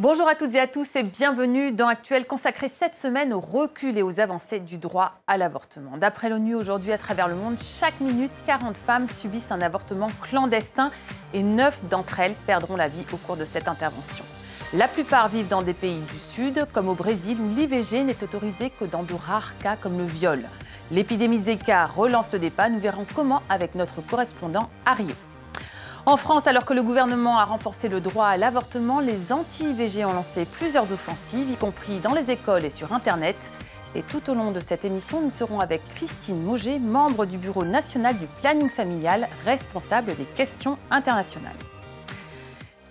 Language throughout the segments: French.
Bonjour à toutes et à tous et bienvenue dans Actuel, consacré cette semaine au recul et aux avancées du droit à l'avortement. D'après l'ONU, aujourd'hui à travers le monde, chaque minute, 40 femmes subissent un avortement clandestin et 9 d'entre elles perdront la vie au cours de cette intervention. La plupart vivent dans des pays du Sud, comme au Brésil, où l'IVG n'est autorisée que dans de rares cas comme le viol. L'épidémie Zika relance le débat, nous verrons comment avec notre correspondant à Rio. En France, alors que le gouvernement a renforcé le droit à l'avortement, les anti-IVG ont lancé plusieurs offensives, y compris dans les écoles et sur Internet. Et tout au long de cette émission, nous serons avec Christine Mauger, membre du Bureau national du planning familial, responsable des questions internationales.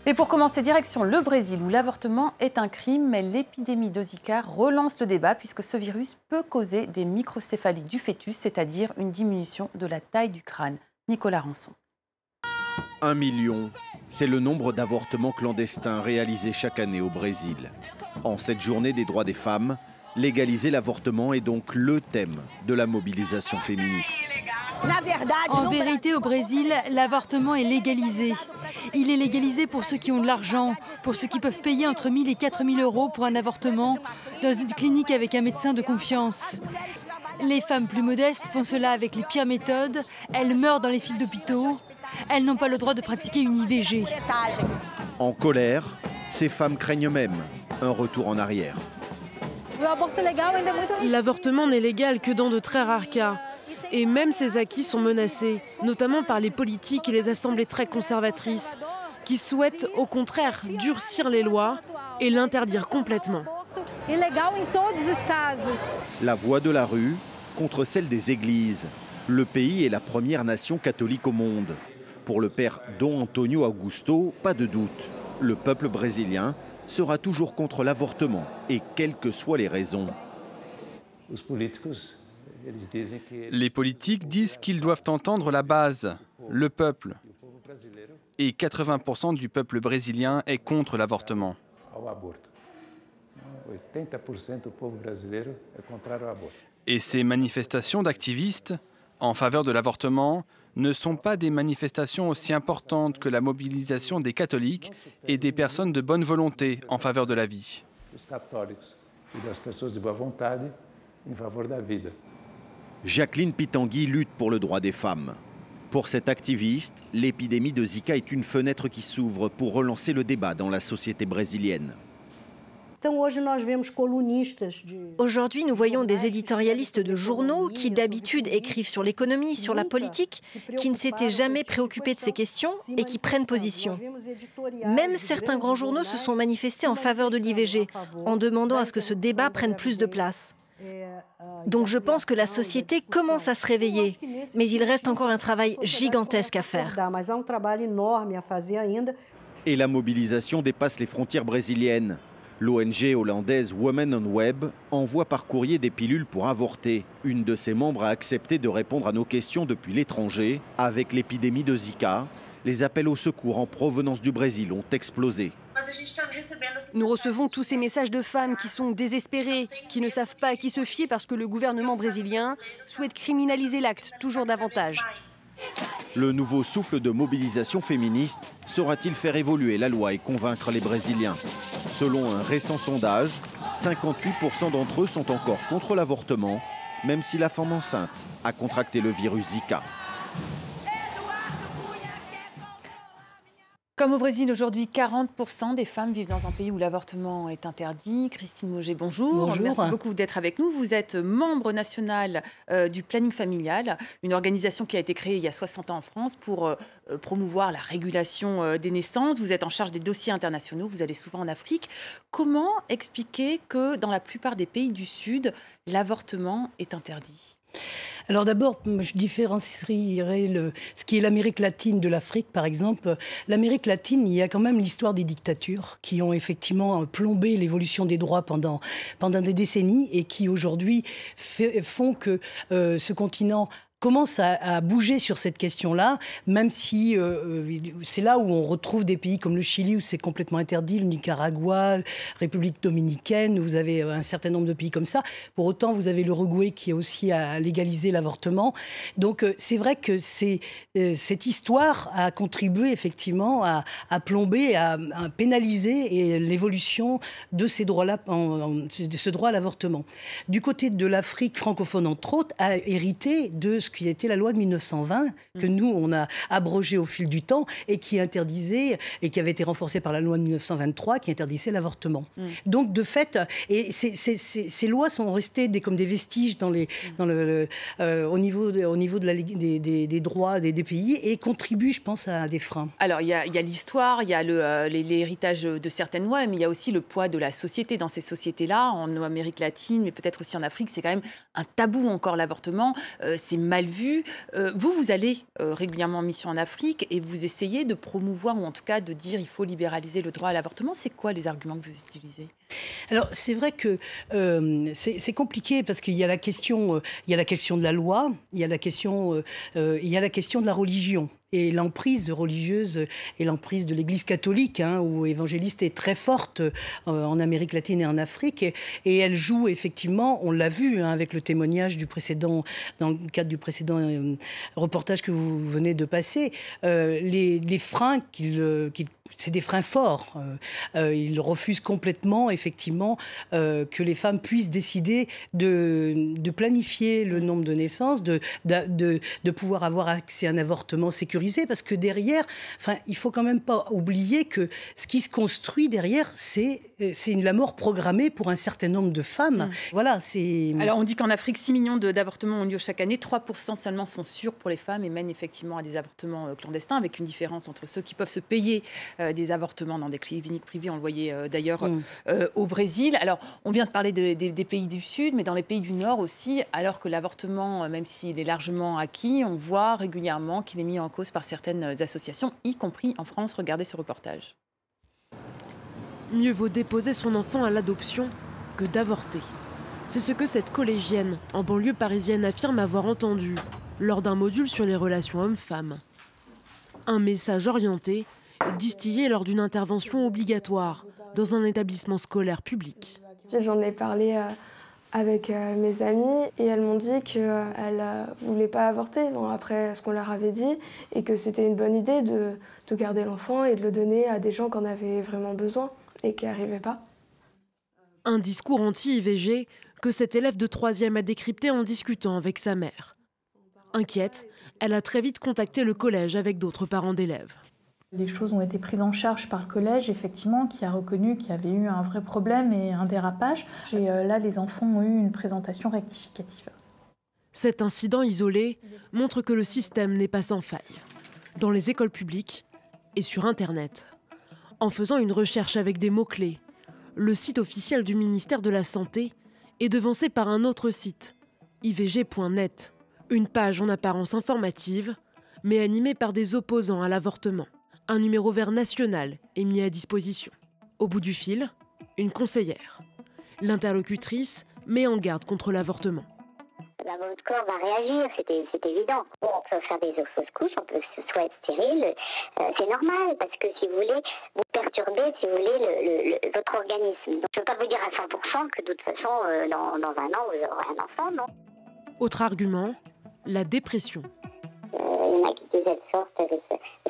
Et pour commencer, direction le Brésil, où l'avortement est un crime, mais l'épidémie de Zika relance le débat puisque ce virus peut causer des microcéphalies du fœtus, c'est-à-dire une diminution de la taille du crâne. Nicolas Rançon. 1 million, c'est le nombre d'avortements clandestins réalisés chaque année au Brésil. En cette journée des droits des femmes, légaliser l'avortement est donc le thème de la mobilisation féministe. En vérité, au Brésil, l'avortement est légalisé. Il est légalisé pour ceux qui ont de l'argent, pour ceux qui peuvent payer entre 1 000 et 4 000 euros pour un avortement dans une clinique avec un médecin de confiance. Les femmes plus modestes font cela avec les pires méthodes, elles meurent dans les files d'hôpitaux. Elles n'ont pas le droit de pratiquer une IVG. En colère, ces femmes craignent même un retour en arrière. L'avortement n'est légal que dans de très rares cas. Et même ces acquis sont menacés, notamment par les politiques et les assemblées très conservatrices, qui souhaitent au contraire durcir les lois et l'interdire complètement. La voix de la rue contre celle des églises. Le pays est la première nation catholique au monde. Pour le père Dom Antonio Augusto, pas de doute, le peuple brésilien sera toujours contre l'avortement, et quelles que soient les raisons. Les politiques disent qu'ils doivent entendre la base, le peuple. Et 80% du peuple brésilien est contre l'avortement. Et ces manifestations d'activistes en faveur de l'avortement ne sont pas des manifestations aussi importantes que la mobilisation des catholiques et des personnes de bonne volonté en faveur de la vie. Jacqueline Pitangui lutte pour le droit des femmes. Pour cette activiste, l'épidémie de Zika est une fenêtre qui s'ouvre pour relancer le débat dans la société brésilienne. Aujourd'hui, nous voyons des éditorialistes de journaux qui d'habitude écrivent sur l'économie, sur la politique, qui ne s'étaient jamais préoccupés de ces questions et qui prennent position. Même certains grands journaux se sont manifestés en faveur de l'IVG, en demandant à ce que ce débat prenne plus de place. Donc je pense que la société commence à se réveiller, mais il reste encore un travail gigantesque à faire. Et la mobilisation dépasse les frontières brésiliennes. L'ONG hollandaise Women on Web envoie par courrier des pilules pour avorter. Une de ses membres a accepté de répondre à nos questions depuis l'étranger. Avec l'épidémie de Zika, les appels au secours en provenance du Brésil ont explosé. Nous recevons tous ces messages de femmes qui sont désespérées, qui ne savent pas à qui se fier parce que le gouvernement brésilien souhaite criminaliser l'acte toujours davantage. Le nouveau souffle de mobilisation féministe saura-t-il faire évoluer la loi et convaincre les Brésiliens? Selon un récent sondage, 58% d'entre eux sont encore contre l'avortement, même si la femme enceinte a contracté le virus Zika. Comme au Brésil, aujourd'hui, 40% des femmes vivent dans un pays où l'avortement est interdit. Christine Mauger, bonjour. Bonjour. Merci beaucoup d'être avec nous. Vous êtes membre national du planning familial, une organisation qui a été créée il y a 60 ans en France pour promouvoir la régulation des naissances. Vous êtes en charge des dossiers internationaux, vous allez souvent en Afrique. Comment expliquer que dans la plupart des pays du Sud, l'avortement est interdit ? Alors d'abord, je différencierais ce qui est l'Amérique latine de l'Afrique, par exemple. L'Amérique latine, il y a quand même l'histoire des dictatures qui ont effectivement plombé l'évolution des droits pendant des décennies et qui aujourd'hui font que ce continent commence à bouger sur cette question-là, même si c'est là où on retrouve des pays comme le Chili, où c'est complètement interdit, le Nicaragua, la République dominicaine, vous avez un certain nombre de pays comme ça. Pour autant, vous avez l'Uruguay qui a aussi à légaliser l'avortement. Donc c'est vrai que cette histoire a contribué effectivement à plomber, à pénaliser l'évolution de ces droits-là, de ce droit à l'avortement. Du côté de l'Afrique francophone, entre autres, a hérité de ce qui était la loi de 1920, que nous, on a abrogée au fil du temps et qui interdisait, et qui avait été renforcée par la loi de 1923, qui interdisait l'avortement. Donc, de fait, et ces lois sont restées comme des vestiges au niveau des droits des pays et contribuent, je pense, à des freins. Alors, il y a l'histoire, il y a l'héritage de certaines lois, mais il y a aussi le poids de la société. Dans ces sociétés-là, en Amérique latine, mais peut-être aussi en Afrique, c'est quand même un tabou encore, l'avortement. C'est mal vu. Vous allez régulièrement en mission en Afrique et vous essayez de promouvoir, ou en tout cas de dire il faut libéraliser le droit à l'avortement. C'est quoi les arguments que vous utilisez ? Alors, c'est vrai que c'est compliqué parce qu'il y a la question de la loi, il y a la question de la religion. Et l'emprise religieuse et l'emprise de l'Église catholique, ou évangéliste, est très forte en Amérique latine et en Afrique. Et elle joue effectivement, on l'a vu avec le témoignage dans le cadre du précédent reportage que vous venez de passer, les freins c'est des freins forts. Ils refusent complètement, effectivement, que les femmes puissent décider de planifier le nombre de naissances, de pouvoir avoir accès à un avortement sécurisé. Parce que derrière, il ne faut quand même pas oublier que ce qui se construit derrière, c'est la mort programmée pour un certain nombre de femmes. Voilà, Alors, on dit qu'en Afrique, 6 millions d'avortements ont lieu chaque année. 3% seulement sont sûrs pour les femmes et mènent effectivement à des avortements clandestins, avec une différence entre ceux qui peuvent se payer des avortements dans des cliniques privées. On le voyait d'ailleurs au Brésil. Alors, on vient de parler des pays du Sud, mais dans les pays du Nord aussi, alors que l'avortement, même s'il est largement acquis, on voit régulièrement qu'il est mis en cause par certaines associations, y compris en France. Regardez ce reportage. Mieux vaut déposer son enfant à l'adoption que d'avorter. C'est ce que cette collégienne en banlieue parisienne affirme avoir entendu lors d'un module sur les relations hommes-femmes. Un message orienté, distillé lors d'une intervention obligatoire dans un établissement scolaire public. J'en ai parlé avec mes amis et elles m'ont dit qu'elles ne voulaient pas avorter après ce qu'on leur avait dit et que c'était une bonne idée de garder l'enfant et de le donner à des gens qui en avaient vraiment besoin et qui n'y arrivaient pas. Un discours anti-IVG que cette élève de 3e a décrypté en discutant avec sa mère. Inquiète, elle a très vite contacté le collège avec d'autres parents d'élèves. Les choses ont été prises en charge par le collège, effectivement, qui a reconnu qu'il y avait eu un vrai problème et un dérapage. Et là, les enfants ont eu une présentation rectificative. Cet incident isolé montre que le système n'est pas sans faille. Dans les écoles publiques et sur Internet. En faisant une recherche avec des mots-clés, le site officiel du ministère de la Santé est devancé par un autre site, ivg.net. Une page en apparence informative, mais animée par des opposants à l'avortement. Un numéro vert national est mis à disposition. Au bout du fil, une conseillère. L'interlocutrice met en garde contre l'avortement. Votre corps va réagir, c'est évident. On peut faire des fausses couches, on peut soit être stérile, c'est normal parce que si vous voulez, vous perturbez, si vous voulez, votre organisme. Donc, je ne peux pas vous dire à 100% que de toute façon, dans un an, vous aurez un enfant, non. Autre argument, la dépression. Il y en a qui disent qu'elles sortent, elles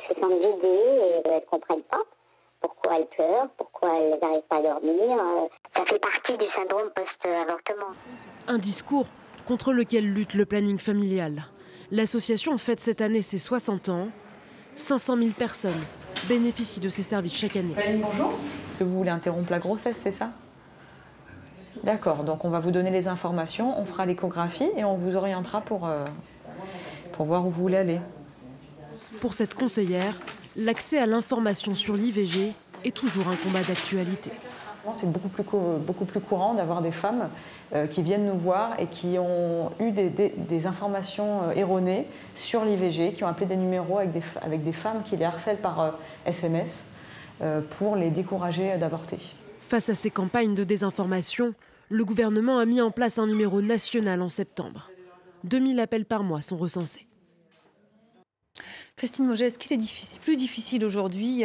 se sentent vidées et elles ne comprennent pas pourquoi elles pleurent, pourquoi elles n'arrivent pas à dormir. Ça fait partie du syndrome post-avortement. Un discours contre lequel lutte le planning familial. L'association fête cette année ses 60 ans. 500 000 personnes bénéficient de ces services chaque année. Bonjour. Vous voulez interrompre la grossesse, c'est ça ? D'accord, donc on va vous donner les informations, on fera l'échographie et on vous orientera pour voir où vous voulez aller. Pour cette conseillère, l'accès à l'information sur l'IVG est toujours un combat d'actualité. C'est beaucoup plus courant d'avoir des femmes qui viennent nous voir et qui ont eu des informations erronées sur l'IVG, qui ont appelé des numéros avec des femmes qui les harcèlent par SMS pour les décourager d'avorter. Face à ces campagnes de désinformation, le gouvernement a mis en place un numéro national en septembre. 2000 appels par mois sont recensés. Christine Mauget, est-ce qu'il est plus difficile aujourd'hui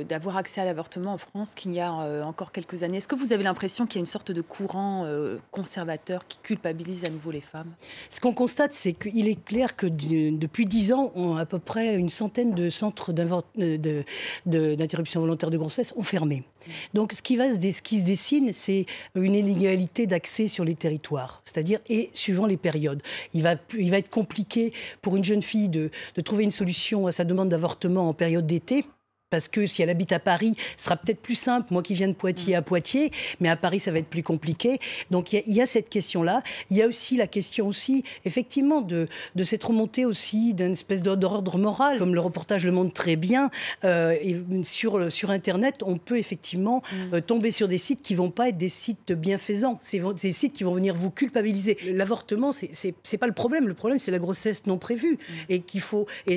d'avoir accès à l'avortement en France qu'il y a encore quelques années? Est-ce que vous avez l'impression qu'il y a une sorte de courant conservateur qui culpabilise à nouveau les femmes? Ce qu'on constate, c'est qu'il est clair que depuis 10 ans, à peu près une centaine de centres d'interruption volontaire de grossesse ont fermé. Donc ce qui se dessine, c'est une inégalité d'accès sur les territoires, c'est-à-dire et suivant les périodes. Il va être compliqué pour une jeune fille de trouver une solution à sa demande d'avortement en période d'été. Parce que si elle habite à Paris, ce sera peut-être plus simple. Moi qui viens de Poitiers à Poitiers, mais à Paris, ça va être plus compliqué. Donc il y a cette question-là. Il y a aussi la question effectivement, de cette remontée aussi d'une espèce d'ordre moral. Comme le reportage le montre très bien, et sur Internet, on peut effectivement tomber sur des sites qui ne vont pas être des sites bienfaisants. C'est des sites qui vont venir vous culpabiliser. L'avortement, c'est pas le problème. Le problème, c'est la grossesse non prévue. Et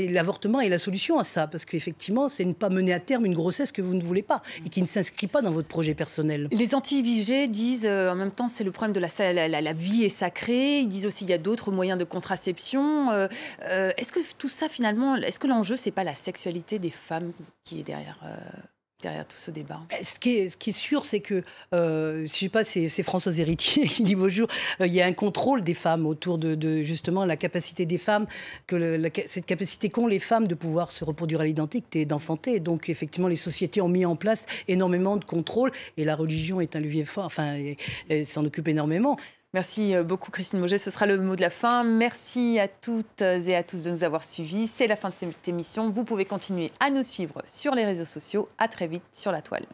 l'avortement est la solution à ça. Parce qu'effectivement, c'est ne pas mener à terme une grossesse que vous ne voulez pas et qui ne s'inscrit pas dans votre projet personnel. Les anti-IVG disent en même temps c'est le problème de la vie est sacrée. Ils disent aussi il y a d'autres moyens de contraception. Est-ce que tout ça finalement, est-ce que l'enjeu c'est pas la sexualité des femmes qui est derrière tout ce débat? Ce qui est sûr, c'est que, je sais pas, c'est Françoise Héritier qui dit bonjour, il y a un contrôle des femmes autour de justement la capacité des femmes, cette capacité qu'ont les femmes de pouvoir se reproduire à l'identique et d'enfanter. Donc effectivement, les sociétés ont mis en place énormément de contrôles et la religion est un levier fort, enfin, elle s'en occupe énormément. Merci beaucoup Christine Mauget, ce sera le mot de la fin. Merci à toutes et à tous de nous avoir suivis. C'est la fin de cette émission. Vous pouvez continuer à nous suivre sur les réseaux sociaux. À très vite sur La Toile.